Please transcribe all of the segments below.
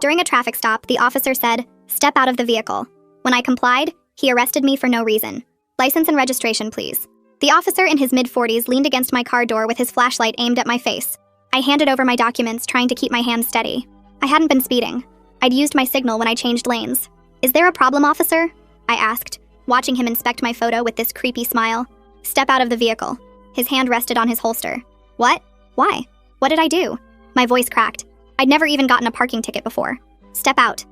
During a traffic stop, the officer said, "Step out of the vehicle." When I complied, he arrested me for no reason. "License and registration, please." The officer in his mid-40s leaned against my car door with his flashlight aimed at my face. I handed over my documents, trying to keep my hands steady. I hadn't been speeding. I'd used my signal when I changed lanes. "Is there a problem, officer?" I asked, watching him inspect my photo with this creepy smile. "Step out of the vehicle." His hand rested on his holster. "What? Why? What did I do?" My voice cracked. I'd never even gotten a parking ticket before. "Step out.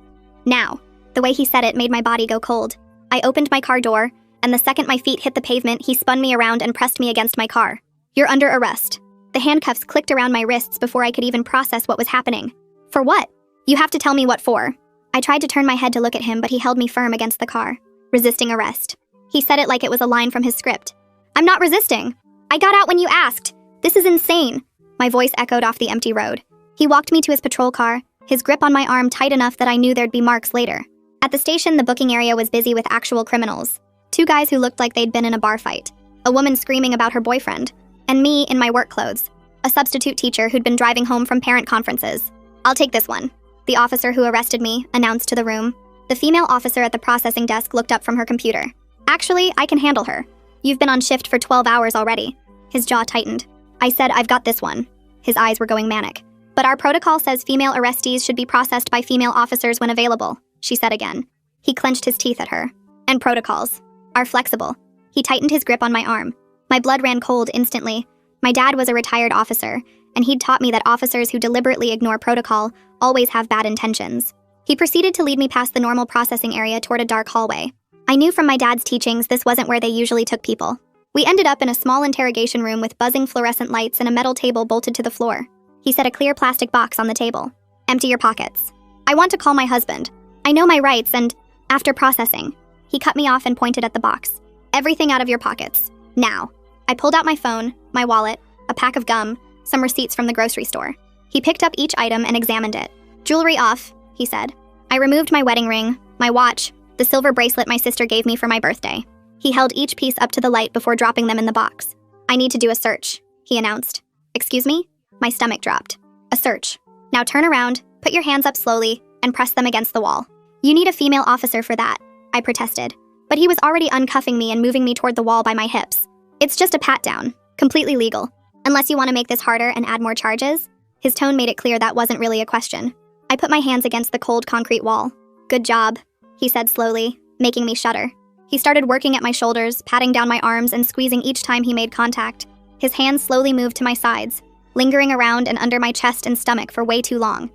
Now." The way he said it made my body go cold. I opened my car door, and the second my feet hit the pavement, he spun me around and pressed me against my car. "You're under arrest." The handcuffs clicked around my wrists before I could even process what was happening. "For what?" "You have to tell me what for." I tried to turn my head to look at him, but he held me firm against the car. "Resisting arrest." He said it like it was a line from his script. "I'm not resisting. I got out when you asked. This is insane." My voice echoed off the empty road. He walked me to his patrol car, his grip on my arm tight enough that I knew there'd be marks later. At the station, the booking area was busy with actual criminals. 2 guys who looked like they'd been in a bar fight, a woman screaming about her boyfriend, and me in my work clothes, a substitute teacher who'd been driving home from parent conferences. "I'll take this one," the officer who arrested me announced to the room. The female officer at the processing desk looked up from her computer. "Actually, I can handle her. You've been on shift for 12 hours already." His jaw tightened. I said, "I've got this one." His eyes were going manic. "But our protocol says female arrestees should be processed by female officers when available," she said again. He clenched his teeth at her. "And protocols are flexible." He tightened his grip on my arm. My blood ran cold instantly. My dad was a retired officer, and he'd taught me that officers who deliberately ignore protocol always have bad intentions. He proceeded to lead me past the normal processing area toward a dark hallway. I knew from my dad's teachings this wasn't where they usually took people. We ended up in a small interrogation room with buzzing fluorescent lights and a metal table bolted to the floor. He set a clear plastic box on the table. "Empty your pockets. I want to call my husband. I know my rights and..." After processing, he cut me off and pointed at the box. "Everything out of your pockets. Now." I pulled out my phone, my wallet, a pack of gum, some receipts from the grocery store. He picked up each item and examined it. "Jewelry off," he said. I removed my wedding ring, my watch, the silver bracelet my sister gave me for my birthday. He held each piece up to the light before dropping them in the box. "I need to do a search," he announced. "Excuse me?" My stomach dropped. "A search. Now turn around, put your hands up slowly, and press them against the wall." "You need a female officer for that," I protested. But he was already uncuffing me and moving me toward the wall by my hips. "It's just a pat-down. Completely legal. Unless you want to make this harder and add more charges." His tone made it clear that wasn't really a question. I put my hands against the cold concrete wall. "Good job," he said slowly, making me shudder. He started working at my shoulders, patting down my arms and squeezing each time he made contact. His hands slowly moved to my sides, lingering around and under my chest and stomach for way too long.